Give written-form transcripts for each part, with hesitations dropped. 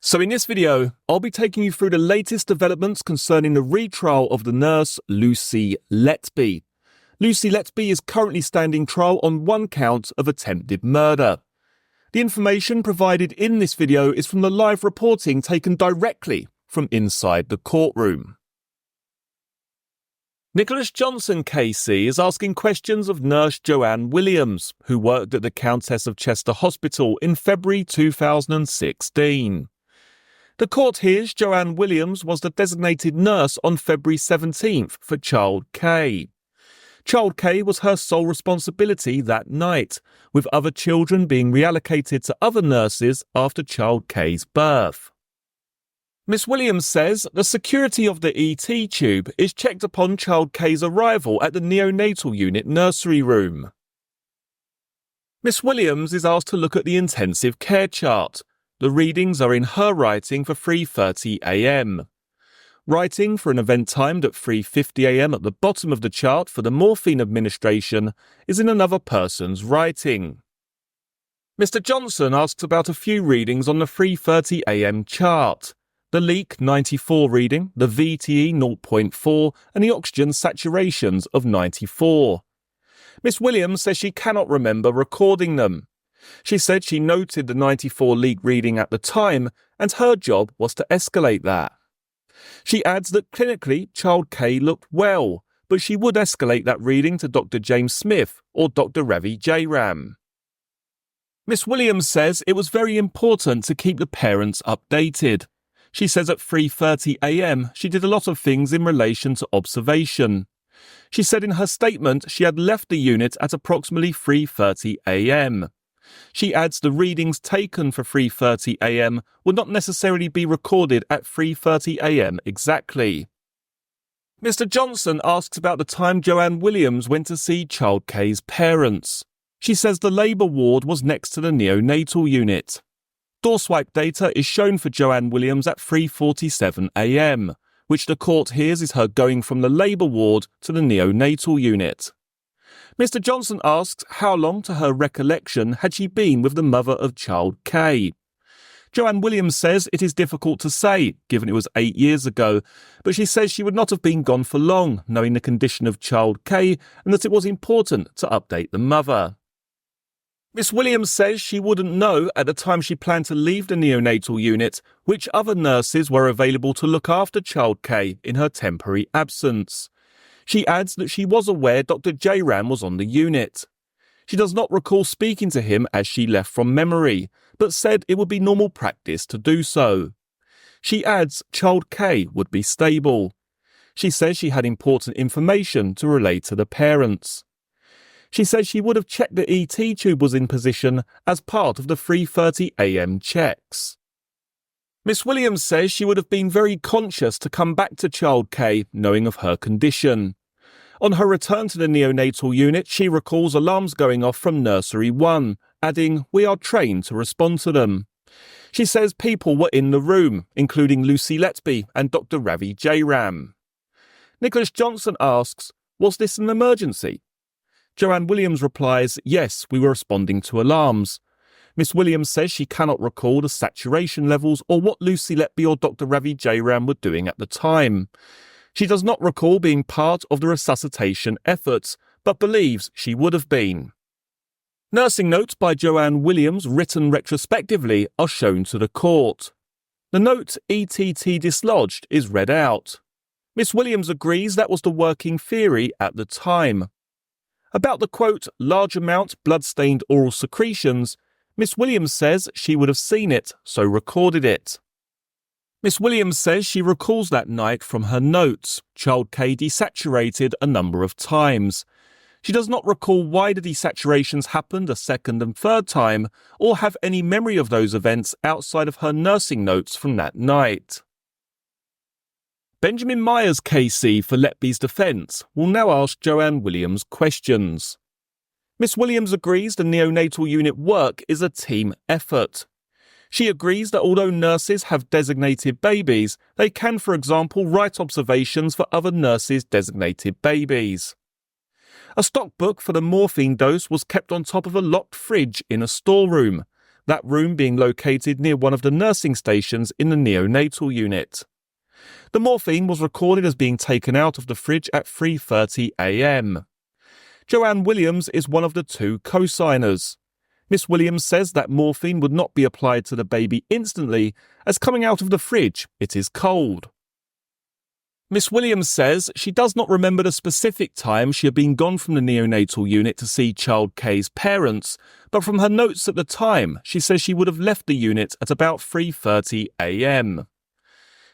So in this video, I'll be taking you through the latest developments concerning the retrial of the nurse Lucy Letby. Lucy Letby is currently standing trial on one count of attempted murder. The information provided in this video is from the live reporting taken directly from inside the courtroom. Nicholas Johnson KC is asking questions of nurse Joanne Williams, who worked at the Countess of Chester Hospital in February 2016. The court hears Joanne Williams was the designated nurse on February 17th for Child K. Child K was her sole responsibility that night, with other children being reallocated to other nurses after Child K's birth. Miss Williams says the security of the ET tube is checked upon Child K's arrival at the neonatal unit nursery room. Miss Williams is asked to look at the intensive care chart. The readings are in her writing for 3:30 a.m. Writing for an event timed at 3:50 a.m. at the bottom of the chart for the morphine administration is in another person's writing. Mr. Johnson asks about a few readings on the 3:30 a.m. chart. The leak 94 reading, the VTE 0.4 and the oxygen saturations of 94. Miss Williams says she cannot remember recording them. She said she noted the 94 leak reading at the time and her job was to escalate that. She adds that clinically Child K looked well, but she would escalate that reading to Dr. James Smith or Dr. Ravi Jairam. Miss Williams says it was very important to keep the parents updated. She says at 3:30 a.m. she did a lot of things in relation to observation. She said in her statement she had left the unit at approximately 3:30 a.m. She adds the readings taken for 3:30 a.m. would not necessarily be recorded at 3:30 a.m. exactly. Mr. Johnson asks about the time Joanne Williams went to see Child K's parents. She says the labour ward was next to the neonatal unit. Door swipe data is shown for Joanne Williams at 3:47 a.m., which the court hears is her going from the labour ward to the neonatal unit. Mr. Johnson asks how long to her recollection had she been with the mother of Child K. Joanne Williams says it is difficult to say, given it was 8 years ago, but she says she would not have been gone for long, knowing the condition of Child K and that it was important to update the mother. Miss Williams says she wouldn't know at the time she planned to leave the neonatal unit which other nurses were available to look after Child K in her temporary absence. She adds that she was aware Dr. Jairam was on the unit. She does not recall speaking to him as she left from memory, but said it would be normal practice to do so. She adds Child K would be stable. She says she had important information to relay to the parents. She says she would have checked the ET tube was in position as part of the 3:30 a.m. checks. Miss Williams says she would have been very conscious to come back to Child K knowing of her condition. On her return to the neonatal unit, she recalls alarms going off from Nursery 1, adding, "We are trained to respond to them." She says people were in the room, including Lucy Letby and Dr. Ravi Jairam. Nicholas Johnson asks, "Was this an emergency?" Joanne Williams replies, "Yes, we were responding to alarms." Miss Williams says she cannot recall the saturation levels or what Lucy Letby or Dr. Ravi Jairam were doing at the time. She does not recall being part of the resuscitation efforts, but believes she would have been. Nursing notes by Joanne Williams written retrospectively are shown to the court. The note ETT dislodged is read out. Miss Williams agrees that was the working theory at the time. About the quote, large amount blood-stained oral secretions, Miss Williams says she would have seen it, so recorded it. Miss Williams says she recalls that night from her notes. Child K desaturated a number of times. She does not recall why the desaturations happened a second and third time, or have any memory of those events outside of her nursing notes from that night. Benjamin Myers KC for Letby's defence will now ask Joanne Williams questions. Miss Williams agrees the neonatal unit work is a team effort. She agrees that although nurses have designated babies, they can, for example, write observations for other nurses' designated babies. A stock book for the morphine dose was kept on top of a locked fridge in a storeroom, that room being located near one of the nursing stations in the neonatal unit. The morphine was recorded as being taken out of the fridge at 3:30 a.m. Joanne Williams is one of the two co-signers. Miss Williams says that morphine would not be applied to the baby instantly, as coming out of the fridge, it is cold. Miss Williams says she does not remember the specific time she had been gone from the neonatal unit to see child K's parents, but from her notes at the time, she says she would have left the unit at about 3:30 a.m.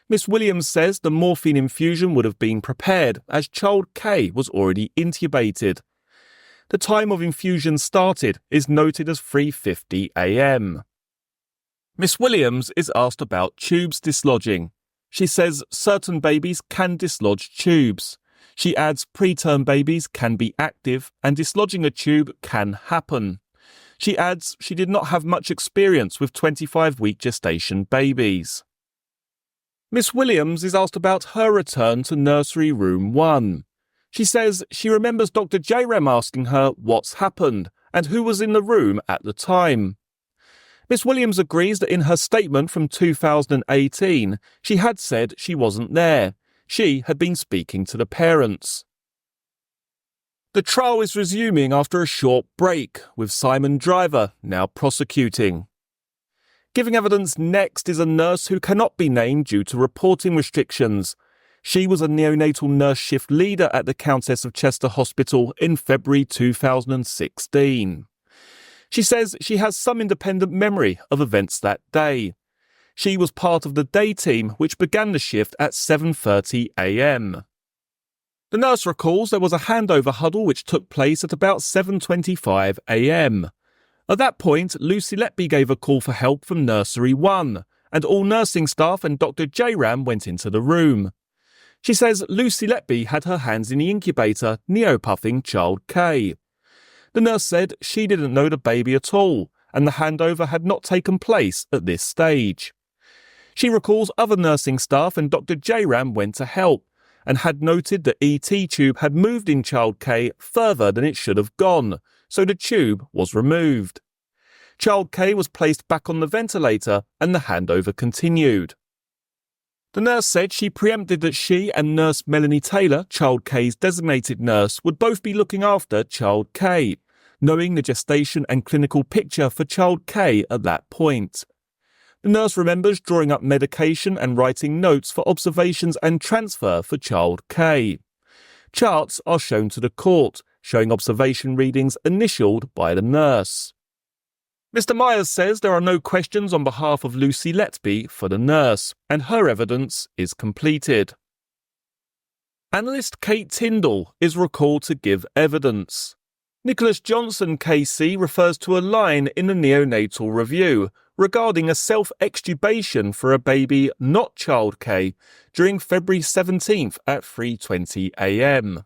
Miss Williams says the morphine infusion would have been prepared, as child K was already intubated. The time of infusion started is noted as 3:50 a.m. Miss Williams is asked about tubes dislodging. She says certain babies can dislodge tubes. She adds preterm babies can be active and dislodging a tube can happen. She adds she did not have much experience with 25-week gestation babies. Miss Williams is asked about her return to nursery room 1. She says she remembers Dr. J-Rem asking her what's happened and who was in the room at the time. Miss Williams agrees that in her statement from 2018, she had said she wasn't there. She had been speaking to the parents. The trial is resuming after a short break, with Simon Driver now prosecuting. Giving evidence next is a nurse who cannot be named due to reporting restrictions. She was a neonatal nurse shift leader at the Countess of Chester Hospital in February 2016. She says she has some independent memory of events that day. She was part of the day team which began the shift at 7:30 a.m. The nurse recalls there was a handover huddle which took place at about 7:25 a.m. At that point, Lucy Letby gave a call for help from Nursery 1, and all nursing staff and Dr. J-Ram went into the room. She says Lucy Letby had her hands in the incubator, neopuffing child K. The nurse said she didn't know the baby at all, and the handover had not taken place at this stage. She recalls other nursing staff and Dr. J-Ram went to help, and had noted the ET tube had moved in child K further than it should have gone, so the tube was removed. Child K was placed back on the ventilator and the handover continued. The nurse said she preempted that she and nurse Melanie Taylor, child K's designated nurse, would both be looking after child K, knowing the gestation and clinical picture for child K at that point. The nurse remembers drawing up medication and writing notes for observations and transfer for child K. Charts are shown to the court, showing observation readings initialed by the nurse. Mr. Myers says there are no questions on behalf of Lucy Letby for the nurse, and her evidence is completed. Analyst Kate Tyndall is recalled to give evidence. Nicholas Johnson KC refers to a line in the neonatal review regarding a self-extubation for a baby not child K during February 17th at 3:20 a.m.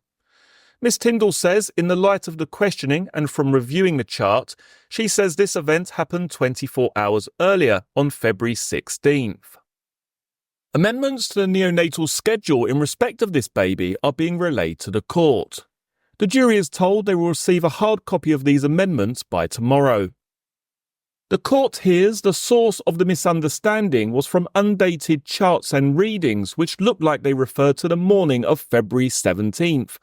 Miss Tyndall says, in the light of the questioning and from reviewing the chart, she says this event happened 24 hours earlier on February 16th. Amendments to the neonatal schedule in respect of this baby are being relayed to the court. The jury is told they will receive a hard copy of these amendments by tomorrow. The court hears the source of the misunderstanding was from undated charts and readings which looked like they referred to the morning of February 17th,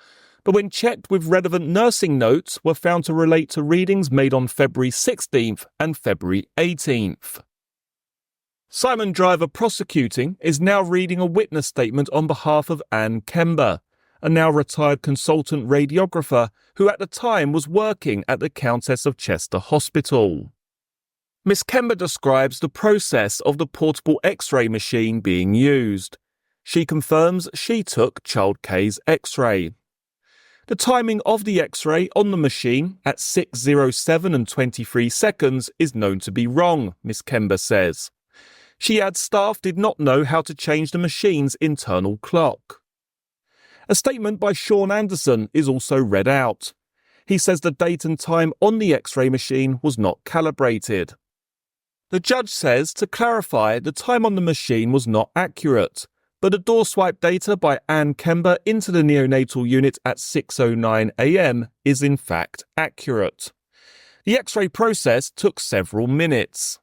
but when checked with relevant nursing notes were found to relate to readings made on February 16th and February 18th. Simon Driver prosecuting is now reading a witness statement on behalf of Anne Kember, a now retired consultant radiographer who at the time was working at the Countess of Chester Hospital. Miss Kember describes the process of the portable X-ray machine being used. She confirms she took child K's X-ray. The timing of the X-ray on the machine at 6:07 and 23 seconds is known to be wrong, Miss Kember says. She adds staff did not know how to change the machine's internal clock. A statement by Sean Anderson is also read out. He says the date and time on the X-ray machine was not calibrated. The judge says, to clarify, the time on the machine was not accurate, but the door swipe data by Anne Kember into the neonatal unit at 6:09 a.m. is in fact accurate. The X-ray process took several minutes.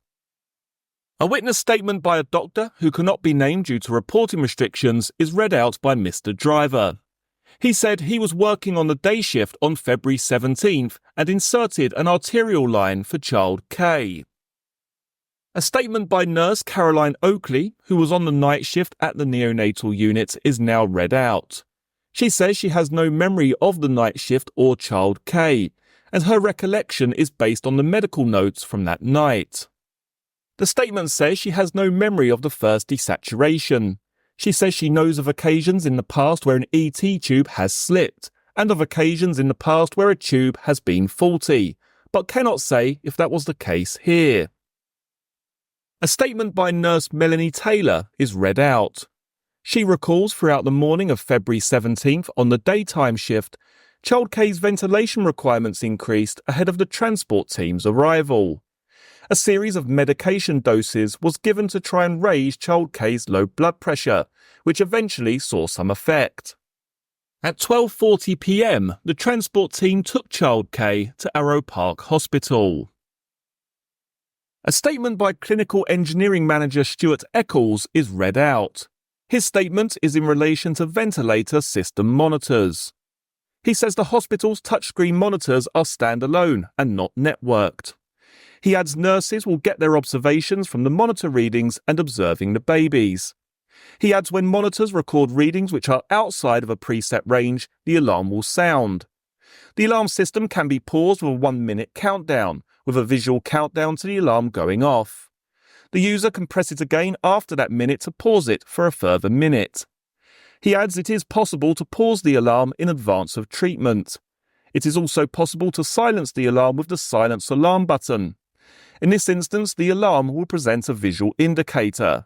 A witness statement by a doctor who cannot be named due to reporting restrictions is read out by Mr. Driver. He said he was working on the day shift on February 17th and inserted an arterial line for child K. A statement by nurse Caroline Oakley, who was on the night shift at the neonatal unit, is now read out. She says she has no memory of the night shift or child K, and her recollection is based on the medical notes from that night. The statement says she has no memory of the first desaturation. She says she knows of occasions in the past where an ET tube has slipped, and of occasions in the past where a tube has been faulty, but cannot say if that was the case here. A statement by nurse Melanie Taylor is read out. She recalls throughout the morning of February 17th on the daytime shift, child K's ventilation requirements increased ahead of the transport team's arrival. A series of medication doses was given to try and raise child K's low blood pressure, which eventually saw some effect. At 12:40 p.m, the transport team took child K to Arrow Park Hospital. A statement by clinical engineering manager Stuart Eccles is read out. His statement is in relation to ventilator system monitors. He says the hospital's touchscreen monitors are standalone and not networked. He adds nurses will get their observations from the monitor readings and observing the babies. He adds when monitors record readings which are outside of a preset range, the alarm will sound. The alarm system can be paused with a 1-minute countdown, with a visual countdown to the alarm going off. The user can press it again after that minute to pause it for a further minute. He adds it is possible to pause the alarm in advance of treatment. It is also possible to silence the alarm with the silence alarm button. In this instance, the alarm will present a visual indicator.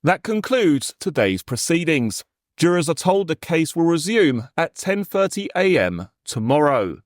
That concludes today's proceedings. Jurors are told the case will resume at 10:30 a.m. tomorrow.